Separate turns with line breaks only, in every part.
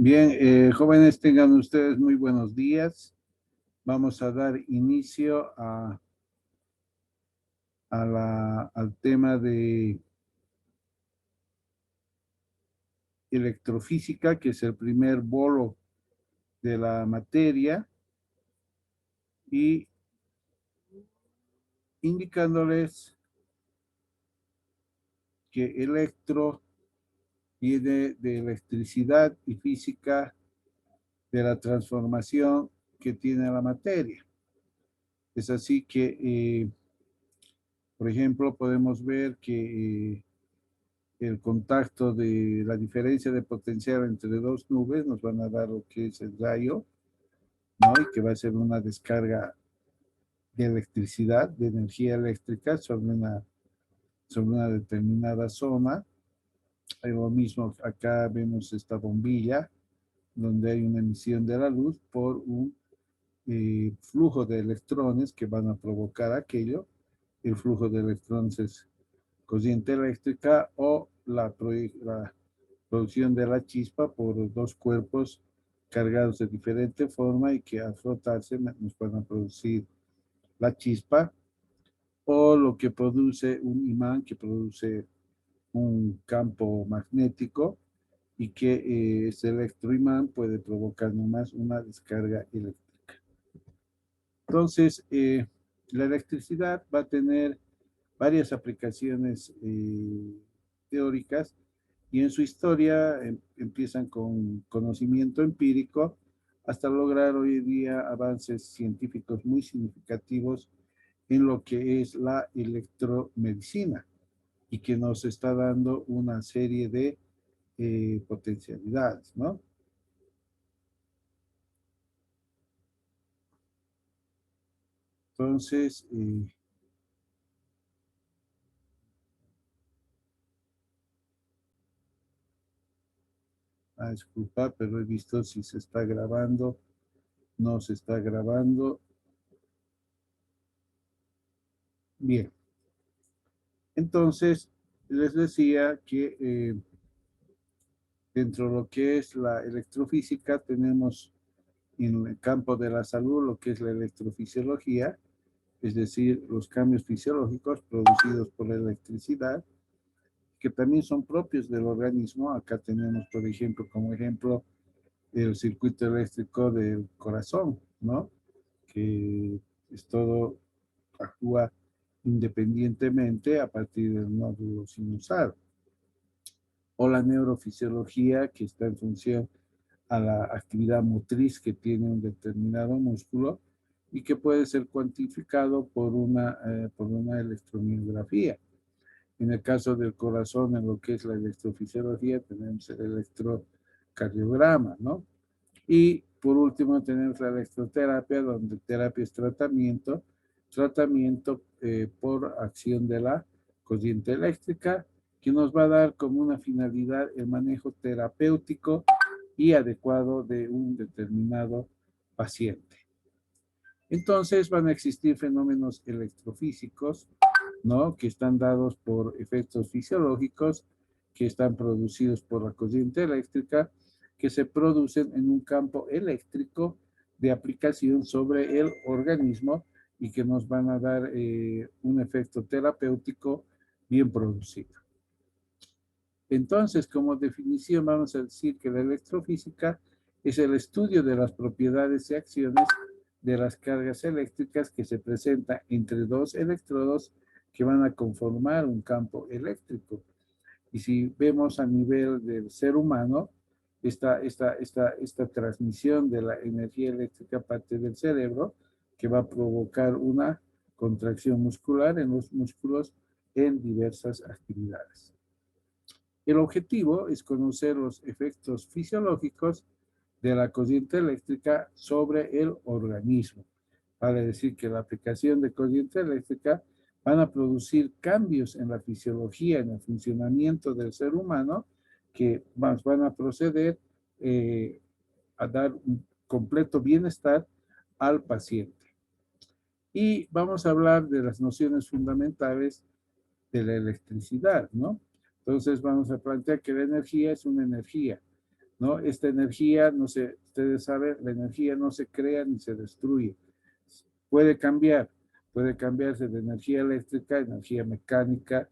Bien, jóvenes, tengan ustedes muy buenos días. Vamos a dar inicio al tema de electrofísica, que es el primer bolo de la materia, y indicándoles que electro viene de electricidad y física de la transformación que tiene la materia. Es así que, por ejemplo, podemos ver que el contacto de la diferencia de potencial entre dos nubes nos van a dar lo que es el rayo, ¿no? Y que va a ser una descarga de electricidad, de energía eléctrica sobre una determinada zona. Lo mismo, acá vemos esta bombilla donde hay una emisión de la luz por un flujo de electrones que van a provocar aquello. El flujo de electrones es corriente eléctrica o la producción de la chispa por dos cuerpos cargados de diferente forma y que al frotarse nos van a producir la chispa, o lo que produce un imán que produce un campo magnético y que ese electroimán puede provocar nomás una descarga eléctrica. Entonces, la electricidad va a tener varias aplicaciones teóricas, y en su historia empiezan con conocimiento empírico hasta lograr hoy en día avances científicos muy significativos en lo que es la electromedicina, y que nos está dando una serie de potencialidades, ¿no? Entonces, disculpa, pero he visto si se está grabando, no se está grabando. Bien, entonces les decía que dentro de lo que es la electrofísica tenemos en el campo de la salud lo que es la electrofisiología, es decir, los cambios fisiológicos producidos por la electricidad, que también son propios del organismo. Acá tenemos, por ejemplo, como ejemplo, el circuito eléctrico del corazón, ¿no? Que es todo, actúa independientemente a partir del nódulo sinusal. O la neurofisiología, que está en función a la actividad motriz que tiene un determinado músculo y que puede ser cuantificado por una electromiografía. En el caso del corazón, en lo que es la electrofisiología, tenemos el electrocardiograma, ¿no? Y por último tenemos la electroterapia, donde terapia es tratamiento, por acción de la corriente eléctrica, que nos va a dar como una finalidad el manejo terapéutico y adecuado de un determinado paciente. Entonces van a existir fenómenos electrofísicos, ¿no? Que están dados por efectos fisiológicos que están producidos por la corriente eléctrica, que se producen en un campo eléctrico de aplicación sobre el organismo y que nos van a dar un efecto terapéutico bien producido. Entonces, como definición, vamos a decir que la electrofísica es el estudio de las propiedades y acciones de las cargas eléctricas que se presentan entre dos electrodos que van a conformar un campo eléctrico. Y si vemos a nivel del ser humano, esta transmisión de la energía eléctrica parte del cerebro, que va a provocar una contracción muscular en los músculos en diversas actividades. El objetivo es conocer los efectos fisiológicos de la corriente eléctrica sobre el organismo. Vale decir que la aplicación de corriente eléctrica van a producir cambios en la fisiología, en el funcionamiento del ser humano, que van a proceder a dar un completo bienestar al paciente. Y vamos a hablar de las nociones fundamentales de la electricidad, ¿no? Entonces vamos a plantear que la energía es una energía ¿no? Esta energía, no sé, ustedes saben, la energía no se crea ni se destruye. Puede cambiar, puede cambiarse de energía eléctrica, energía mecánica,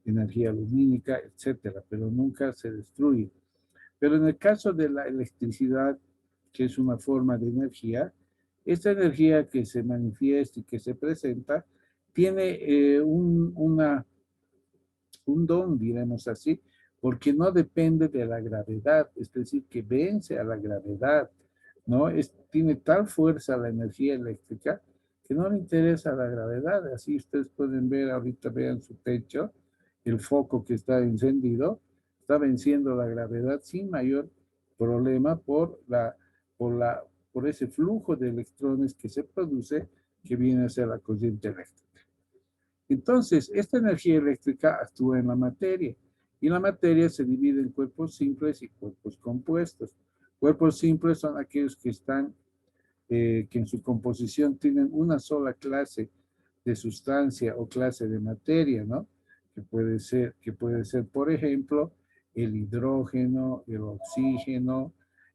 energía lumínica, etcétera, pero nunca se destruye. Pero en el caso de la electricidad, que es una forma de energía, esta energía que se manifiesta y que se presenta tiene un don, diremos así, porque no depende de la gravedad, es decir, que vence a la gravedad, ¿no? Tiene tal fuerza la energía eléctrica que no le interesa la gravedad. Así ustedes pueden ver, ahorita vean su techo, el foco que está encendido, está venciendo la gravedad sin mayor problema por ese flujo de electrones que se produce, que viene a ser la corriente eléctrica. Entonces, esta energía eléctrica actúa en la materia y la materia se divide en cuerpos simples y cuerpos compuestos. Cuerpos simples son aquellos que que en su composición tienen una sola clase de sustancia o clase de materia, ¿no? Que puede ser, por ejemplo, el hidrógeno, el oxígeno,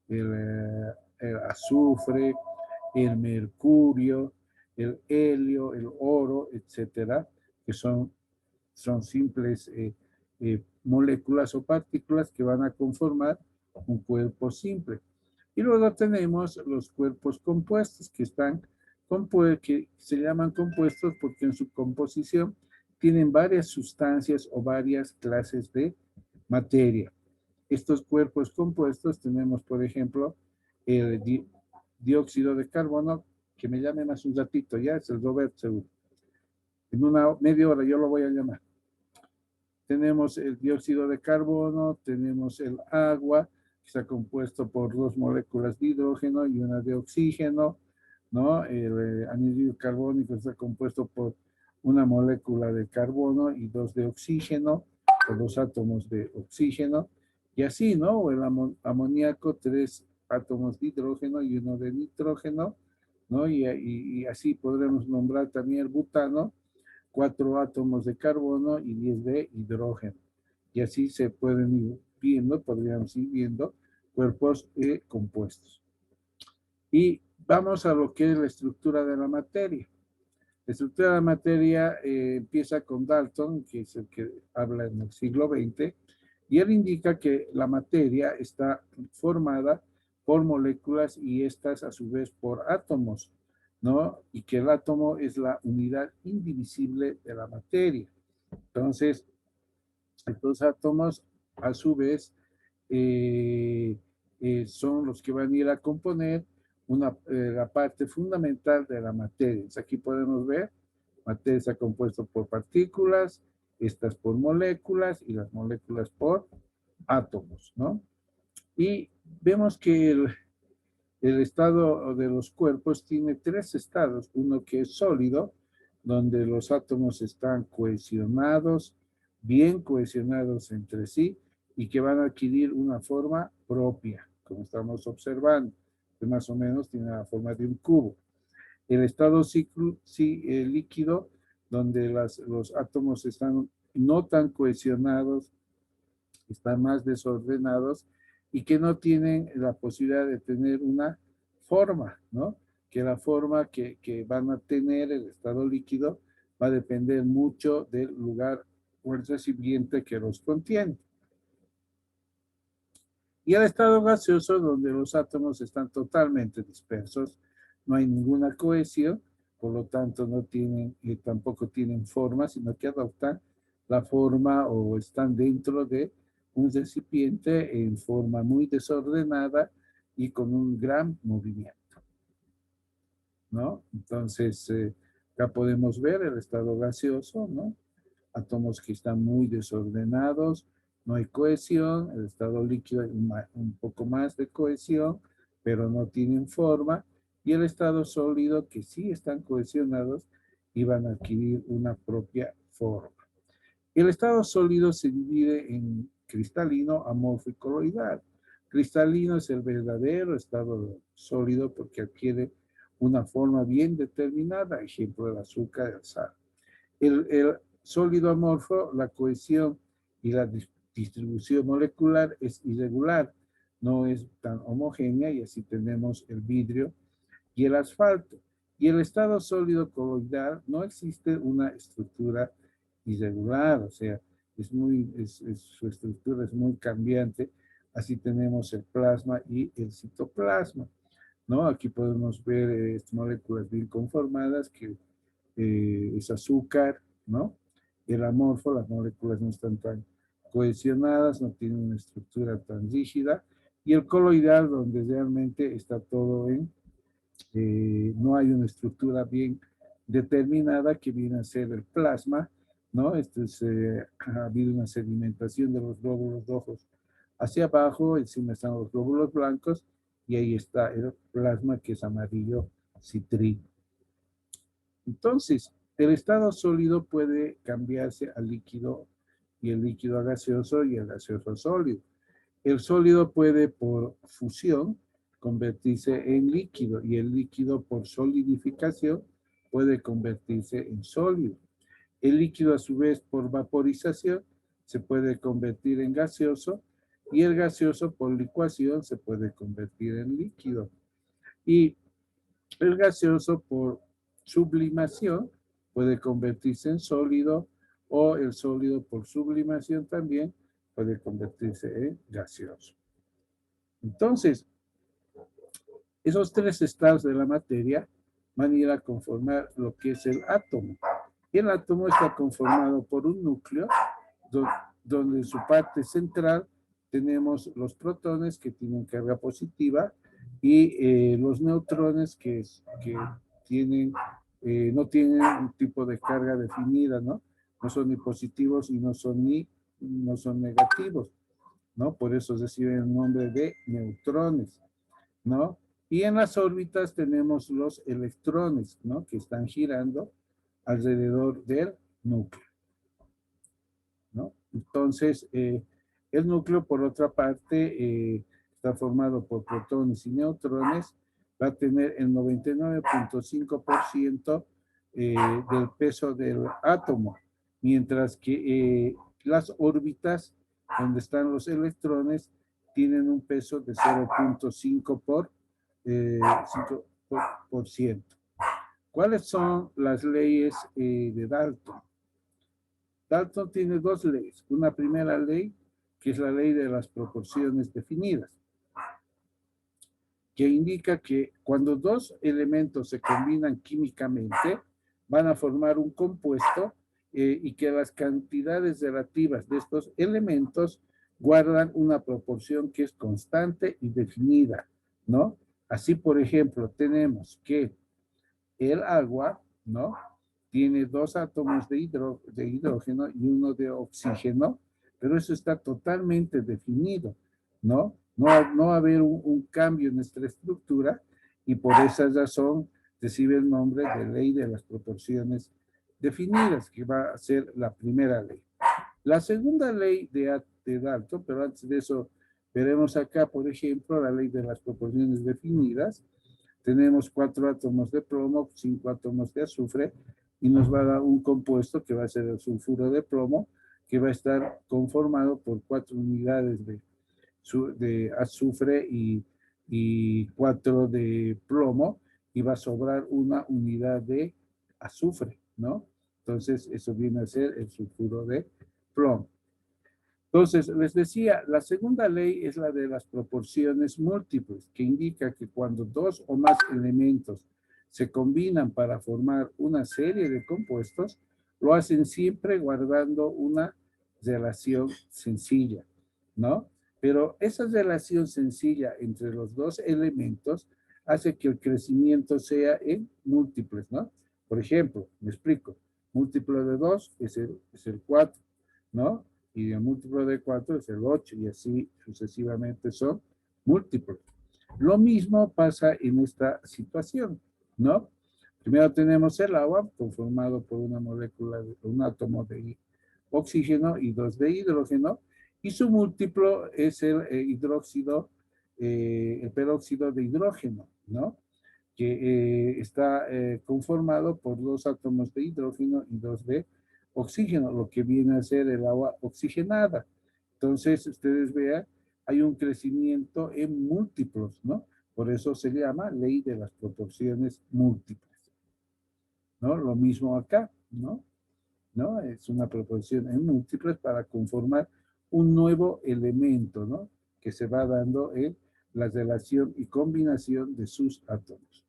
el azufre, el mercurio, el helio, el oro, etcétera, que son simples moléculas o partículas que van a conformar un cuerpo simple. Y luego tenemos los cuerpos compuestos que se llaman compuestos porque en su composición tienen varias sustancias o varias clases de materia. Estos cuerpos compuestos tenemos, por ejemplo, el dióxido de carbono, que me llame más un ratito, ya es el Robert seguro. En una media hora yo lo voy a llamar. Tenemos el dióxido de carbono, tenemos el agua, que está compuesto por 2 moléculas de hidrógeno y una de oxígeno, ¿no? El anhídrido carbónico está compuesto por una molécula de carbono y 2 de oxígeno, por 2 átomos de oxígeno, y así, ¿no? O el amoníaco, 3 átomos de hidrógeno y 1 de nitrógeno, ¿no? Y así podremos nombrar también el butano, 4 átomos de carbono y 10 de hidrógeno. Y así se pueden ir viendo, podríamos ir viendo cuerpos compuestos. Y vamos a lo que es la estructura de la materia. La estructura de la materia empieza con Dalton, que es el que habla en el siglo XX, y él indica que la materia está formada por moléculas y estas a su vez por átomos, ¿no? Y que el átomo es la unidad indivisible de la materia. Entonces, estos átomos a su vez son los que van a ir a componer la parte fundamental de la materia. Entonces, aquí podemos ver, materia está compuesto por partículas, estas por moléculas y las moléculas por átomos, ¿no? Y vemos que el estado de los cuerpos tiene 3 estados. Uno que es sólido, donde los átomos están cohesionados, bien cohesionados entre sí, y que van a adquirir una forma propia, como estamos observando, que más o menos tiene la forma de un cubo. El estado líquido, donde los átomos están no tan cohesionados, están más desordenados y que no tienen la posibilidad de tener una forma, ¿no? Que la forma que van a tener el estado líquido va a depender mucho del lugar o el recipiente que los contiene. Y el estado gaseoso, donde los átomos están totalmente dispersos, no hay ninguna cohesión, por lo tanto no tienen, tampoco tienen forma, sino que adoptan la forma o están dentro de un recipiente en forma muy desordenada y con un gran movimiento, ¿no? Entonces, acá podemos ver el estado gaseoso, ¿no? Átomos que están muy desordenados, no hay cohesión. El estado líquido hay un poco más de cohesión, pero no tienen forma. Y el estado sólido, que sí están cohesionados y van a adquirir una propia forma. El estado sólido se divide en cristalino, amorfo y coloidal. Cristalino es el verdadero estado sólido porque adquiere una forma bien determinada, ejemplo el azúcar, el sal. El sólido amorfo, la cohesión y la distribución molecular es irregular, no es tan homogénea y así tenemos el vidrio y el asfalto. Y el estado sólido coloidal no existe una estructura irregular, o sea, su estructura es muy cambiante. Así tenemos el plasma y el citoplasma, ¿no? Aquí podemos ver moléculas bien conformadas, que es azúcar, ¿no? El amorfo, las moléculas no están tan cohesionadas, no tienen una estructura tan rígida, y el coloidal, donde realmente está todo no hay una estructura bien determinada, que viene a ser el plasma, ¿no? Ha habido una sedimentación de los glóbulos rojos hacia abajo, encima están los glóbulos blancos, y ahí está el plasma, que es amarillo citrino. Entonces, el estado sólido puede cambiarse al líquido, y el líquido a gaseoso, y el gaseoso a sólido. El sólido puede, por fusión, convertirse en líquido, y el líquido, por solidificación, puede convertirse en sólido. El líquido, a su vez, por vaporización, se puede convertir en gaseoso, y el gaseoso, por licuación, se puede convertir en líquido. Y el gaseoso, por sublimación, puede convertirse en sólido, o el sólido, por sublimación, también puede convertirse en gaseoso. Entonces, esos tres estados de la materia van a ir a conformar lo que es el átomo. Y el átomo está conformado por un núcleo, donde en su parte central tenemos los protones, que tienen carga positiva, y los neutrones, que tienen, no tienen un tipo de carga definida, ¿no? No son ni positivos y no son negativos, ¿no? Por eso reciben el nombre de neutrones, ¿no? Y en las órbitas tenemos los electrones, ¿no? Que están girando alrededor del núcleo, ¿no? Entonces, el núcleo, por otra parte, está formado por protones y neutrones. Va a tener el 99.5% del peso del átomo, mientras que las órbitas, donde están los electrones, tienen un peso de 0.5%. ¿Cuáles son las leyes de Dalton? Dalton tiene dos leyes. Una primera ley, que es la ley de las proporciones definidas, que indica que cuando dos elementos se combinan químicamente, van a formar un compuesto, y que las cantidades relativas de estos elementos guardan una proporción que es constante y definida, ¿no? Así, por ejemplo, tenemos que el agua, ¿no? Tiene dos átomos de hidrógeno y uno de oxígeno, pero eso está totalmente definido, ¿no? No va a haber un cambio en nuestra estructura, y por esa razón recibe el nombre de ley de las proporciones definidas, que va a ser la primera ley. La segunda ley de Dalton, pero antes de eso veremos acá, por ejemplo, la ley de las proporciones definidas. Tenemos 4 átomos de plomo, 5 átomos de azufre, y nos va a dar un compuesto que va a ser el sulfuro de plomo, que va a estar conformado por 4 unidades de azufre y 4 de plomo, y va a sobrar una unidad de azufre, ¿no? Entonces, eso viene a ser el sulfuro de plomo. Entonces, les decía, la segunda ley es la de las proporciones múltiples, que indica que cuando dos o más elementos se combinan para formar una serie de compuestos, lo hacen siempre guardando una relación sencilla, ¿no? Pero esa relación sencilla entre los dos elementos hace que el crecimiento sea en múltiples, ¿no? Por ejemplo, me explico, múltiplo de 2 es el 4, ¿no? Y el múltiplo de 4 es el 8, y así sucesivamente son múltiplos. Lo mismo pasa en esta situación, ¿no? Primero tenemos el agua, conformado por una molécula, un átomo de oxígeno y 2 de hidrógeno, y su múltiplo es el hidróxido, el peróxido de hidrógeno, ¿no? Que está conformado por 2 átomos de hidrógeno y 2 de oxígeno, lo que viene a ser el agua oxigenada. Entonces, ustedes vean, hay un crecimiento en múltiplos, ¿no? Por eso se llama ley de las proporciones múltiples, ¿no? Lo mismo acá, ¿no? ¿No? Es una proporción en múltiples para conformar un nuevo elemento, ¿no? Que se va dando en la relación y combinación de sus átomos.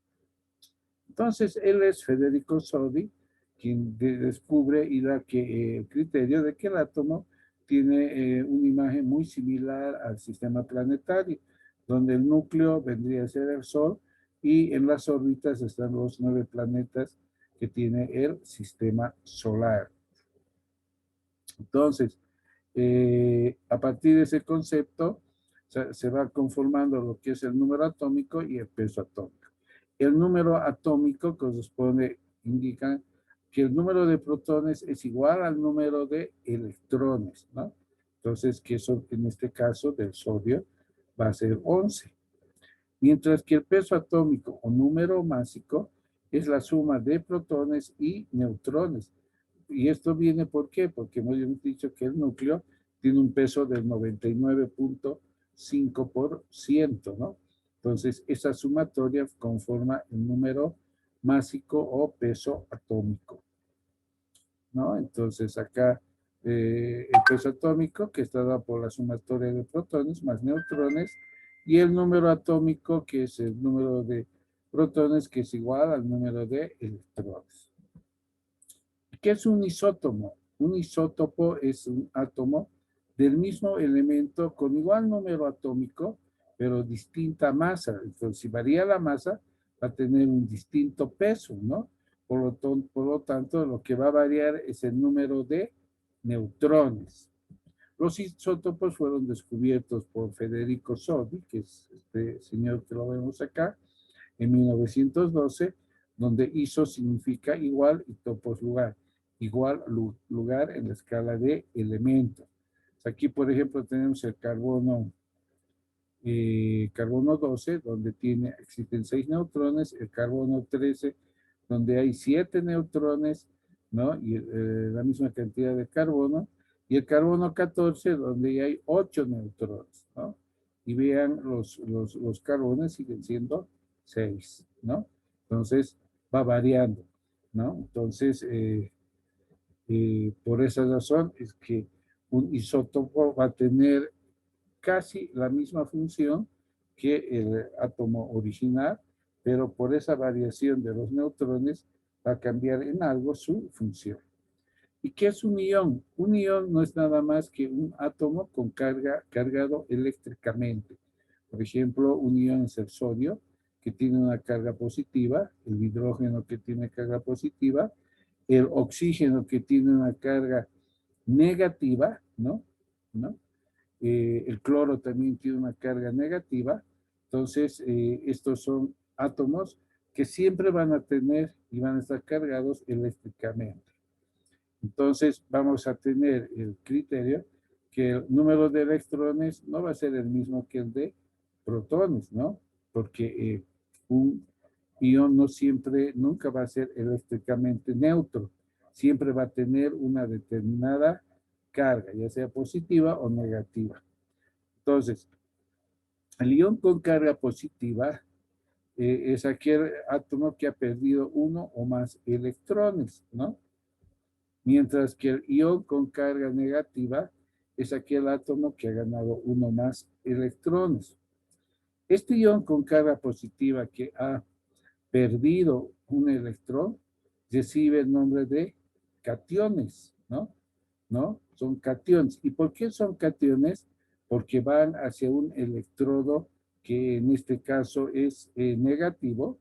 Entonces, él es Federico Sodi, quien descubre y da que el criterio de que el átomo tiene una imagen muy similar al sistema planetario, donde el núcleo vendría a ser el Sol y en las órbitas están los 9 planetas que tiene el sistema solar. Entonces, a partir de ese concepto, se va conformando lo que es el número atómico y el peso atómico. El número atómico corresponde, indica que el número de protones es igual al número de electrones, ¿no? Entonces, que eso en este caso del sodio va a ser 11. Mientras que el peso atómico o número másico es la suma de protones y neutrones. Y esto viene, ¿por qué? Porque hemos dicho que el núcleo tiene un peso del 99.5%, ¿no? Entonces, esa sumatoria conforma el número másico o peso atómico, ¿no? Entonces, acá el peso atómico, que está dado por la sumatoria de protones más neutrones, y el número atómico, que es el número de protones, que es igual al número de electrones. ¿Qué es un isótomo? Un isótopo es un átomo del mismo elemento con igual número atómico, pero distinta masa. Entonces, si varía la masa, va a tener un distinto peso, ¿no? Por lo tanto, lo que va a variar es el número de neutrones. Los isótopos fueron descubiertos por Federico Sodi, que es este señor que lo vemos acá, en 1912, donde iso significa igual y topos lugar. Igual lugar en la escala de elementos. Aquí, por ejemplo, tenemos el carbono 12, donde existen 6 neutrones, el carbono 13, donde hay 7 neutrones, ¿no? Y la misma cantidad de carbono, y el carbono 14, donde hay 8 neutrones, ¿no? Y vean, los carbones siguen siendo 6, ¿no? Entonces, va variando, ¿no? Entonces, por esa razón es que un isótopo va a tener casi la misma función que el átomo original, pero por esa variación de los neutrones va a cambiar en algo su función. ¿Y qué es un ión? Un ión no es nada más que un átomo con cargado eléctricamente. Por ejemplo, un ión es el sodio, que tiene una carga positiva, el hidrógeno que tiene carga positiva, el oxígeno que tiene una carga negativa, ¿no? El cloro también tiene una carga negativa. Entonces, estos son átomos que siempre van a tener y van a estar cargados eléctricamente. Entonces, vamos a tener el criterio que el número de electrones no va a ser el mismo que el de protones, ¿no? Porque un ion nunca va a ser eléctricamente neutro. Siempre va a tener una determinada carga, ya sea positiva o negativa. Entonces, el ion con carga positiva es aquel átomo que ha perdido uno o más electrones, ¿no? Mientras que el ion con carga negativa es aquel átomo que ha ganado uno más electrones. Este ion con carga positiva que ha perdido un electrón recibe el nombre de cationes, ¿no? ¿No? Son cationes. ¿Y por qué son cationes? Porque van hacia un electrodo que en este caso es negativo,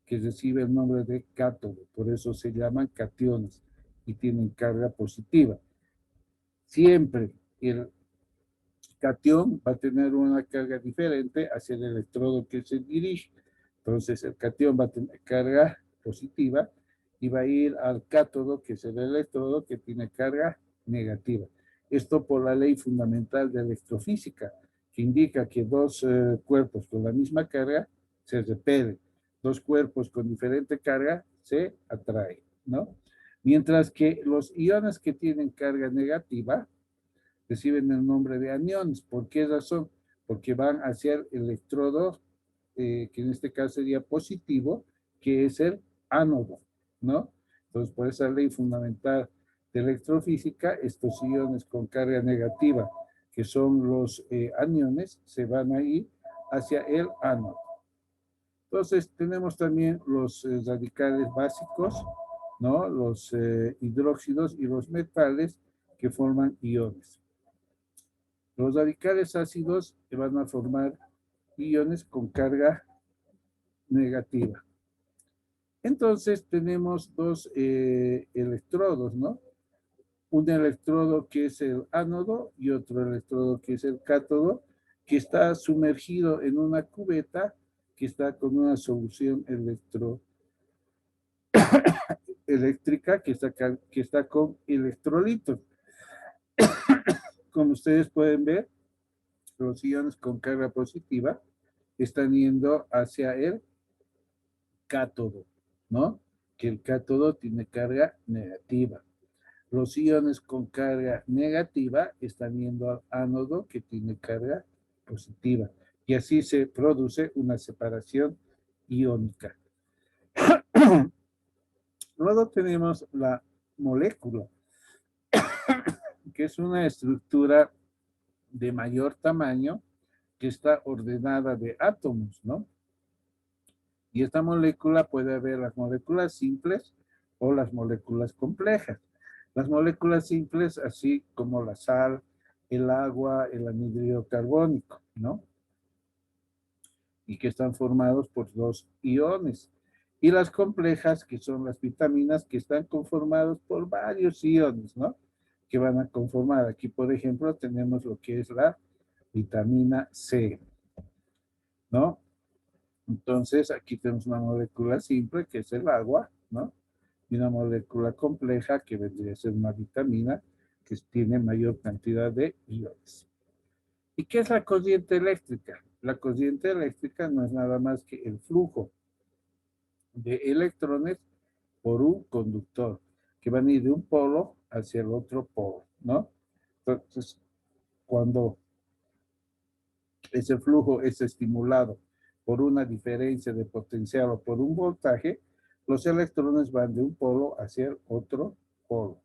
que recibe el nombre de cátodo. Por eso se llaman cationes y tienen carga positiva. Siempre el cation va a tener una carga diferente hacia el electrodo que se dirige. Entonces el cation va a tener carga positiva y va a ir al cátodo, que es el electrodo que tiene carga negativa. Esto por la ley fundamental de electrofísica, que indica que dos cuerpos con la misma carga se repelen. Dos cuerpos con diferente carga se atraen, ¿no? Mientras que los iones que tienen carga negativa reciben el nombre de aniones. ¿Por qué razón? porque van hacia el electrodo, que en este caso sería positivo, que es el ánodo, ¿no? Entonces, por esa ley fundamental de electrofísica, estos iones con carga negativa, que son los aniones, se van a ir hacia el ánodo. Entonces, tenemos también los radicales básicos, ¿no? Los hidróxidos y los metales que forman iones. Los radicales ácidos van a formar iones con carga negativa. Entonces, tenemos dos electrodos, ¿no? Un electrodo que es el ánodo y otro electrodo que es el cátodo, que está sumergido en una cubeta que está con una solución eléctrica que está con electrolitos. Como ustedes pueden ver, los iones con carga positiva están yendo hacia el cátodo, ¿no? Que el cátodo tiene carga negativa. Los iones con carga negativa están yendo al ánodo que tiene carga positiva. Y así se produce una separación iónica. Luego tenemos la molécula, que es una estructura de mayor tamaño que está ordenada de átomos, ¿no? Y esta molécula puede haber las moléculas simples o las moléculas complejas. Las moléculas simples, así como la sal, el agua, el anhídrido carbónico, ¿no? Y que están formados por dos iones. Y las complejas, que son las vitaminas, que están conformados por varios iones, ¿no? Que van a conformar. Aquí, por ejemplo, tenemos lo que es la vitamina C, ¿no? Entonces, aquí tenemos una molécula simple, que es el agua, ¿no? Y una molécula compleja, que vendría a ser una vitamina, que tiene mayor cantidad de iones. ¿Y qué es la corriente eléctrica? La corriente eléctrica no es nada más que el flujo de electrones por un conductor, que van a ir de un polo hacia el otro polo, ¿no? Entonces, cuando ese flujo es estimulado por una diferencia de potencial o por un voltaje, los electrones van de un polo hacia el otro polo.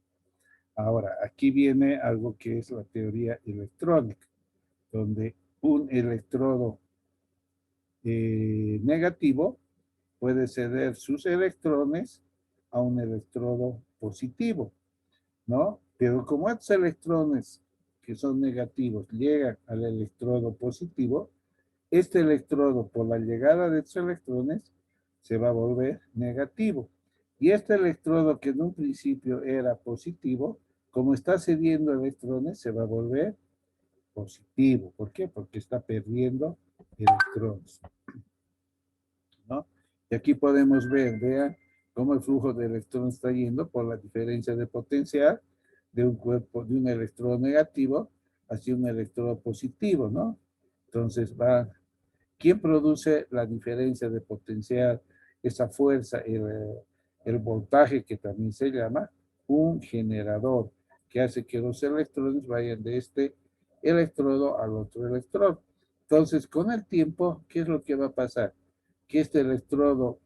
Ahora, aquí viene algo que es la teoría electrónica, donde un electrodo negativo puede ceder sus electrones a un electrodo positivo, ¿no? Pero como estos electrones que son negativos llegan al electrodo positivo, este electrodo, por la llegada de estos electrones, se va a volver negativo. Y este electrodo que en un principio era positivo, como está cediendo electrones, se va a volver positivo. ¿Por qué? Porque está perdiendo electrones, ¿no? Y aquí podemos ver, vean, cómo el flujo de electrones está yendo por la diferencia de potencial de un cuerpo, de un electrodo negativo hacia un electrodo positivo, ¿no? Entonces va, ¿quién produce la diferencia de potencial, esa fuerza, el voltaje que también se llama? Un generador que hace que los electrones vayan de este electrodo al otro electrodo. Entonces, con el tiempo, ¿qué es lo que va a pasar? Que este electrodo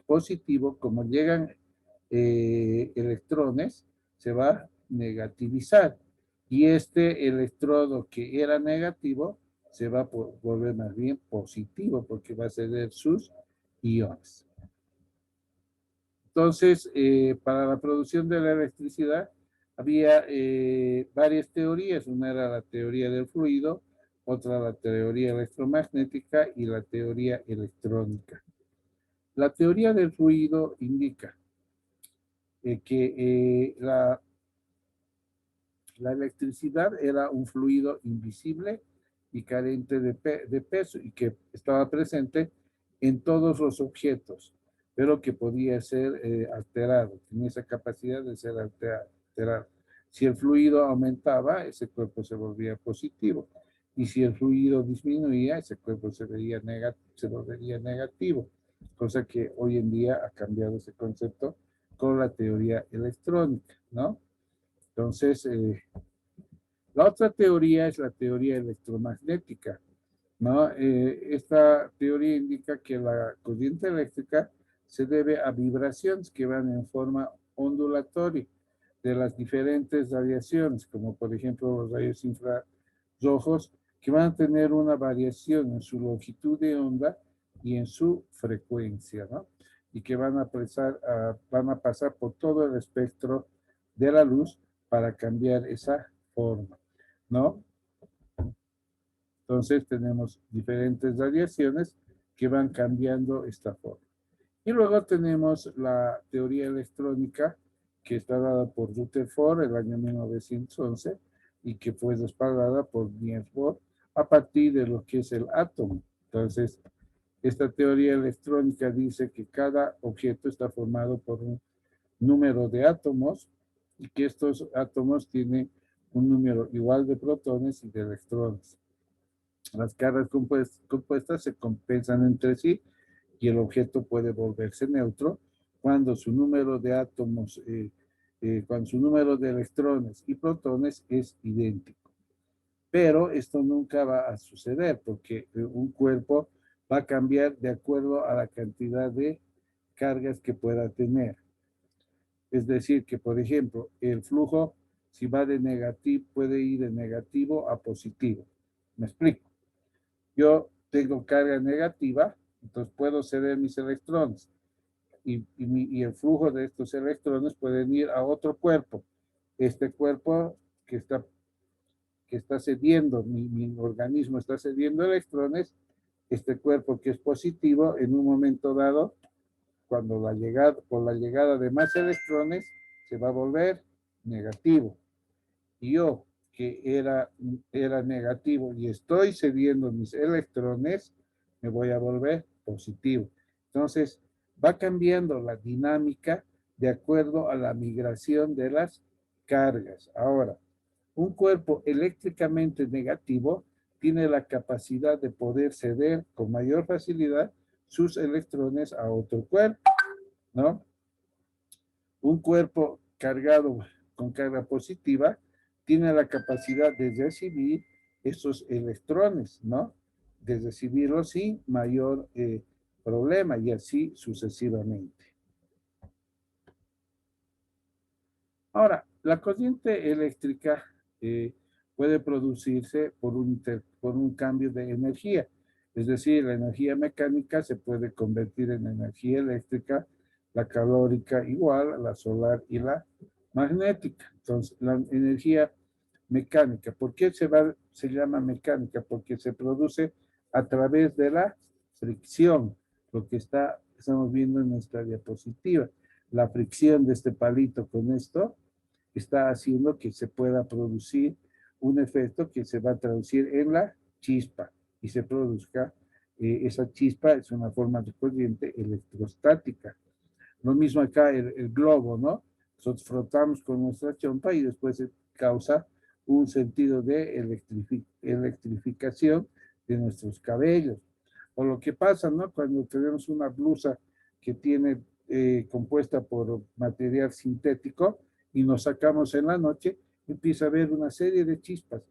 positivo, como llegan electrones, se va a negativizar. Y este electrodo que era negativo se va a volver más bien positivo porque va a ceder sus iones. Entonces, para la producción de la electricidad había varias teorías. Una era la teoría del fluido, otra la teoría electromagnética y la teoría electrónica. La teoría del fluido indica que la electricidad era un fluido invisible y carente de peso y que estaba presente en todos los objetos, pero que podía ser alterado, tenía esa capacidad de ser alterado. Si el fluido aumentaba, ese cuerpo se volvía positivo, y si el fluido disminuía, ese cuerpo se volvería negativo, cosa que hoy en día ha cambiado ese concepto con la teoría electrónica, ¿no? Entonces, la otra teoría es la teoría electromagnética, ¿no? Esta teoría indica que la corriente eléctrica se debe a vibraciones que van en forma ondulatoria de las diferentes radiaciones, como por ejemplo los rayos infrarrojos, que van a tener una variación en su longitud de onda y en su frecuencia, ¿no? Y que van a pasar por todo el espectro de la luz para cambiar esa forma, ¿no? Entonces tenemos diferentes radiaciones que van cambiando esta forma. Y luego tenemos la teoría electrónica que está dada por Rutherford en el año 1911 y que fue respaldada por Niels Bohr a partir de lo que es el átomo. Entonces, esta teoría electrónica dice que cada objeto está formado por un número de átomos y que estos átomos tienen un número igual de protones y de electrones. Las cargas compuestas se compensan entre sí y el objeto puede volverse neutro cuando su número de átomos, cuando su número de electrones y protones es idéntico. Pero esto nunca va a suceder porque un cuerpo va a cambiar de acuerdo a la cantidad de cargas que pueda tener. Es decir, que por ejemplo, el flujo, si va de negativo, puede ir de negativo a positivo. ¿Me explico? Yo tengo carga negativa, entonces puedo ceder mis electrones y el flujo de estos electrones pueden ir a otro cuerpo. Este cuerpo que está cediendo, mi organismo está cediendo electrones, este cuerpo que es positivo, en un momento dado, cuando por la llegada de más electrones, se va a volver negativo. Y yo, que era negativo y estoy cediendo mis electrones, me voy a volver positivo. Entonces, va cambiando la dinámica de acuerdo a la migración de las cargas. Ahora, un cuerpo eléctricamente negativo tiene la capacidad de poder ceder con mayor facilidad sus electrones a otro cuerpo, ¿no? Un cuerpo cargado con carga positiva tiene la capacidad de recibir esos electrones, ¿no? De recibirlos sin mayor problema y así sucesivamente. Ahora, la corriente eléctrica puede producirse por un cambio de energía. Es decir, la energía mecánica se puede convertir en energía eléctrica, la calórica igual, la solar y la magnética. Entonces, la energía mecánica, ¿por qué se llama mecánica? Porque se produce a través de la fricción, lo que estamos viendo en nuestra diapositiva. La fricción de este palito con esto está haciendo que se pueda producir un efecto que se va a traducir en la chispa y se produzca, esa chispa es una forma de corriente electrostática. Lo mismo acá el globo, ¿no? Nosotros frotamos con nuestra chompa y después se causa un sentido de electrificación de nuestros cabellos. O lo que pasa, ¿no? Cuando tenemos una blusa que tiene compuesta por material sintético y nos sacamos en la noche, empieza a haber una serie de chispas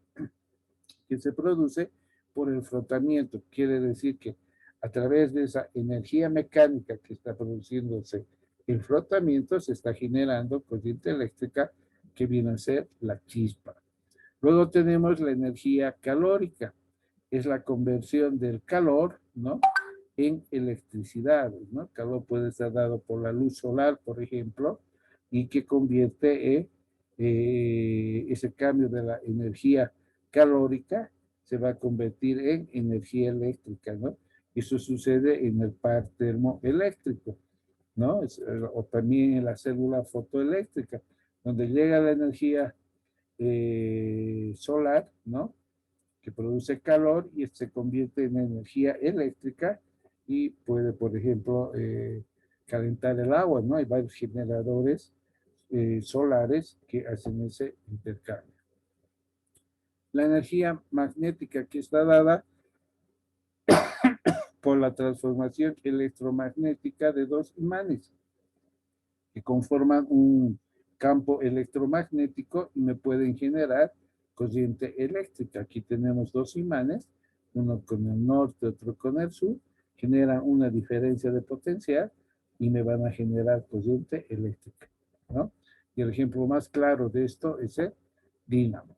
que se produce por el frotamiento. Quiere decir que a través de esa energía mecánica que está produciéndose el frotamiento, se está generando corriente eléctrica que viene a ser la chispa. Luego tenemos la energía calórica, es la conversión del calor, ¿no? En electricidad, ¿no? El calor puede estar dado por la luz solar, por ejemplo, y que convierte ese cambio de la energía calórica se va a convertir en energía eléctrica, ¿no? Eso sucede en el par termoeléctrico, ¿no? O también en la célula fotoeléctrica, donde llega la energía solar, ¿no? Que produce calor y se convierte en energía eléctrica y puede, por ejemplo, calentar el agua, ¿no? Hay varios generadores solares que hacen ese intercambio. La energía magnética que está dada por la transformación electromagnética de dos imanes que conforman un campo electromagnético y me pueden generar corriente eléctrica. Aquí tenemos dos imanes uno con el norte, otro con el sur, generan una diferencia de potencial y me van a generar corriente eléctrica, ¿no? Y el ejemplo más claro de esto es el dínamo.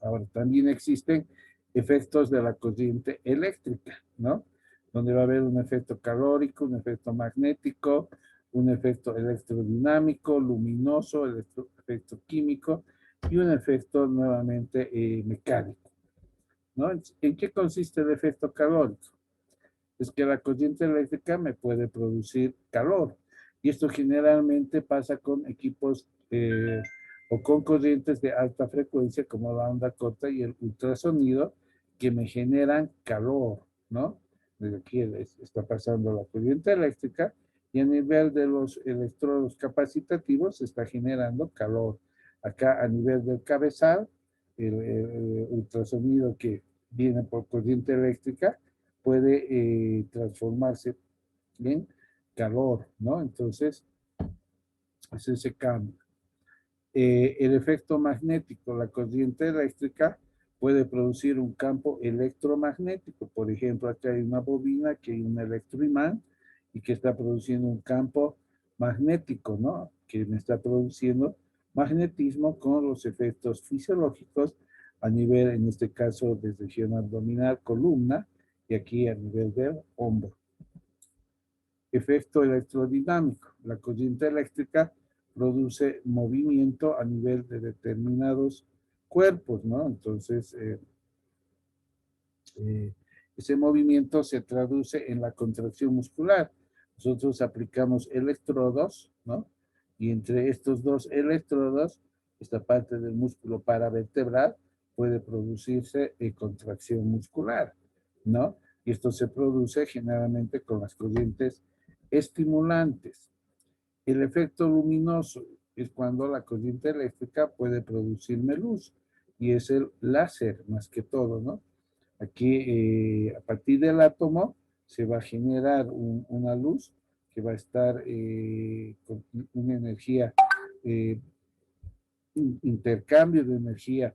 Ahora, también existen efectos de la corriente eléctrica, ¿no? Donde va a haber un efecto calórico, un efecto magnético, un efecto electrodinámico, luminoso, efecto químico y un efecto nuevamente mecánico, ¿no? ¿En qué consiste el efecto calórico? Es que la corriente eléctrica me puede producir calor. Y esto generalmente pasa con equipos o con corrientes de alta frecuencia como la onda corta y el ultrasonido que me generan calor, ¿no? Desde aquí está pasando la corriente eléctrica y a nivel de los electrodos capacitativos se está generando calor. Acá a nivel del cabezal, el ultrasonido que viene por corriente eléctrica puede transformarse en calor, ¿no? Entonces, es ese cambio. El efecto magnético, la corriente eléctrica puede producir un campo electromagnético. Por ejemplo, acá hay una bobina que hay un electroimán y que está produciendo un campo magnético, ¿no? Que me está produciendo magnetismo con los efectos fisiológicos a nivel, en este caso, de región abdominal, columna, y aquí a nivel del hombro. Efecto electrodinámico. La corriente eléctrica produce movimiento a nivel de determinados cuerpos, ¿no? Entonces, ese movimiento se traduce en la contracción muscular. Nosotros aplicamos electrodos, ¿no? Y entre estos dos electrodos, esta parte del músculo paravertebral puede producirse contracción muscular, ¿no? Y esto se produce generalmente con las corrientes estimulantes. El efecto luminoso es cuando la corriente eléctrica puede producirme luz y es el láser más que todo, ¿no? Aquí, a partir del átomo, se va a generar una luz que va a estar con una energía, intercambio de energía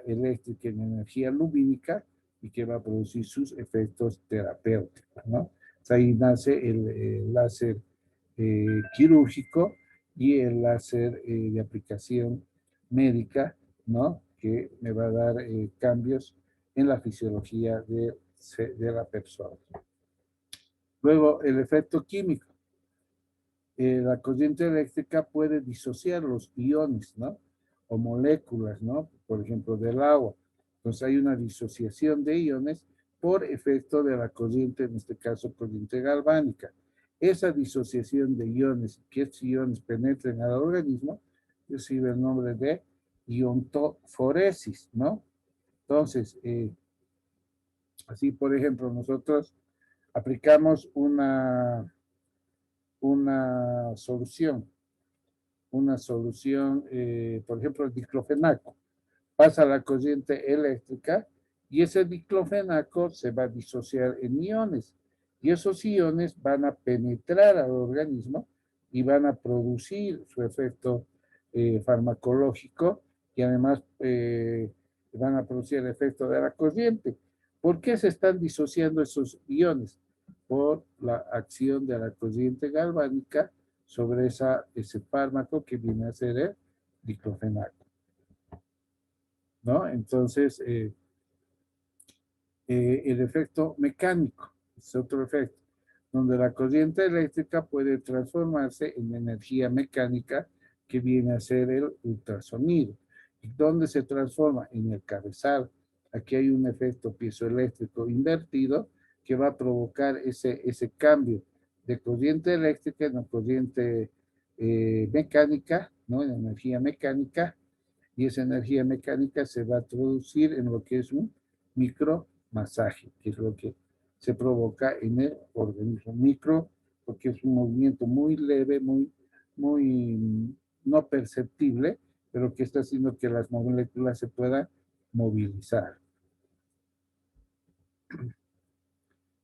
eléctrica en energía lumínica y que va a producir sus efectos terapéuticos, ¿no? Ahí nace el láser quirúrgico y el láser de aplicación médica, ¿no? Que me va a dar cambios en la fisiología de la persona. Luego, el efecto químico. La corriente eléctrica puede disociar los iones, ¿no? O moléculas, ¿no? Por ejemplo, del agua. Entonces hay una disociación de iones por efecto de la corriente, en este caso corriente galvánica. Esa disociación de iones, que estos iones penetren al organismo, recibe el nombre de iontoforesis, ¿no? Entonces, así por ejemplo, nosotros aplicamos una solución, por ejemplo, el diclofenaco. Pasa la corriente eléctrica y ese diclofenaco se va a disociar en iones. Y esos iones van a penetrar al organismo y van a producir su efecto farmacológico y además van a producir el efecto de la corriente. ¿Por qué se están disociando esos iones? Por la acción de la corriente galvánica sobre ese fármaco que viene a ser el diclofenaco, ¿no? Entonces, el efecto mecánico es otro efecto, donde la corriente eléctrica puede transformarse en energía mecánica que viene a ser el ultrasonido. ¿Y dónde se transforma? En el cabezal. Aquí hay un efecto piezoeléctrico invertido que va a provocar ese cambio de corriente eléctrica en la corriente mecánica, ¿no? En energía mecánica, y esa energía mecánica se va a traducir en lo que es un micromasaje, que es lo que se provoca en el organismo. Micro, porque es un movimiento muy leve, muy no perceptible, pero que está haciendo que las moléculas se puedan movilizar.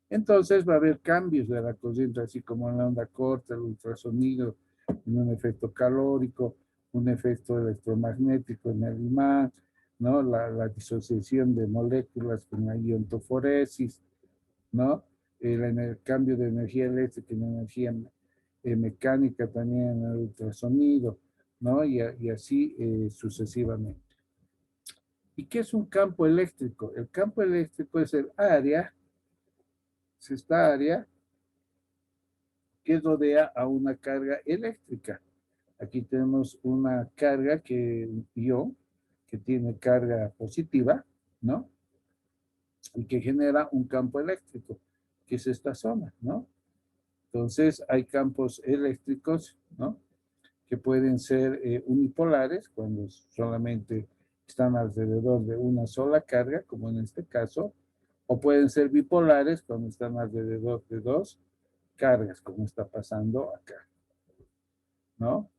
Entonces va a haber cambios de la corriente, así como en la onda corta, el ultrasonido, en un efecto calórico, un efecto electromagnético en el imán, ¿no? La disociación de moléculas con la iontoforesis, ¿no? El cambio de energía eléctrica en energía mecánica también en el ultrasonido, ¿no? Y así sucesivamente. ¿Y qué es un campo eléctrico? El campo eléctrico es el área, es esta área que rodea a una carga eléctrica. Aquí tenemos una carga un ion que tiene carga positiva, ¿no? Y que genera un campo eléctrico, que es esta zona, ¿no? Entonces hay campos eléctricos, ¿no? Que pueden ser unipolares cuando solamente están alrededor de una sola carga, como en este caso, o pueden ser bipolares cuando están alrededor de dos cargas, como está pasando acá, ¿no?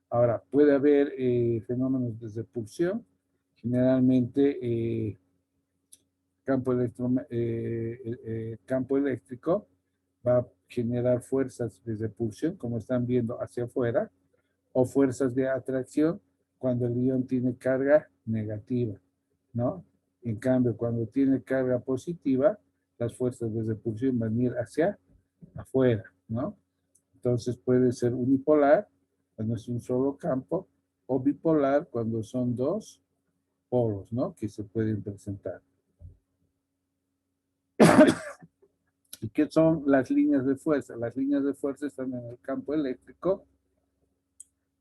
Ahora, puede haber fenómenos de repulsión, generalmente campo eléctrico va a generar fuerzas de repulsión, como están viendo hacia afuera, o fuerzas de atracción cuando el ion tiene carga negativa, ¿no? En cambio, cuando tiene carga positiva, las fuerzas de repulsión van a ir hacia afuera, ¿no? Entonces puede ser unipolar cuando es un solo campo, o bipolar cuando son dos polos, ¿no? Que se pueden presentar. ¿Y qué son las líneas de fuerza? Las líneas de fuerza están en el campo eléctrico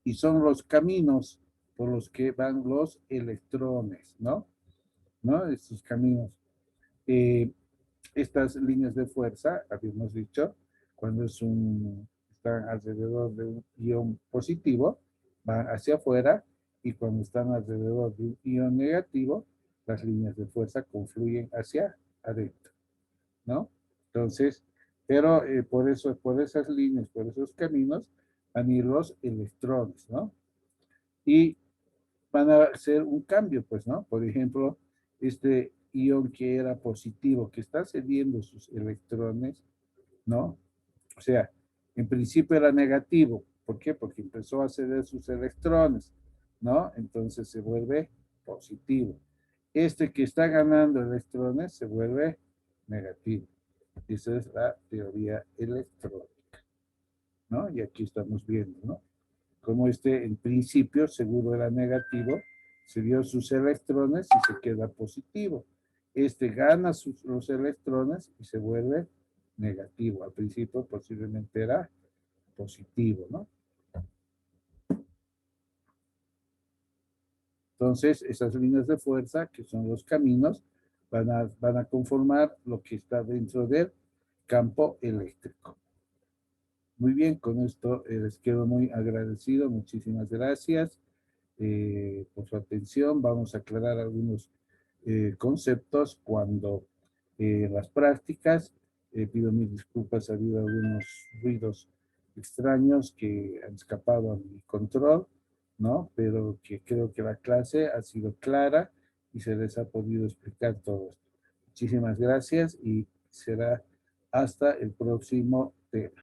y son los caminos por los que van los electrones, ¿no? ¿No? Estos caminos. Estas líneas de fuerza, habíamos dicho, cuando están alrededor de un ion positivo, van hacia afuera, y cuando están alrededor de un ion negativo, las líneas de fuerza confluyen hacia adentro, ¿no? Entonces, pero por esas líneas, por esos caminos, van a ir los electrones, ¿no? Y van a hacer un cambio, pues, ¿no? Por ejemplo, este ion que era positivo, que está cediendo sus electrones, ¿no? O sea, en principio era negativo. ¿Por qué? Porque empezó a ceder sus electrones, ¿no? Entonces se vuelve positivo. Este que está ganando electrones se vuelve negativo. Esa es la teoría electrónica, ¿no? Y aquí estamos viendo, ¿no? Como este en principio seguro era negativo, se dio sus electrones y se queda positivo. Este gana los electrones y se vuelve negativo. Al principio posiblemente era positivo, ¿no? Entonces, esas líneas de fuerza, que son los caminos, van a conformar lo que está dentro del campo eléctrico. Muy bien, con esto les quedo muy agradecido. Muchísimas gracias por su atención. Vamos a aclarar algunos conceptos cuando las prácticas. Pido mis disculpas, ha habido algunos ruidos extraños que han escapado a mi control, ¿no? Pero que creo que la clase ha sido clara y se les ha podido explicar todo esto. Muchísimas gracias y será hasta el próximo tema.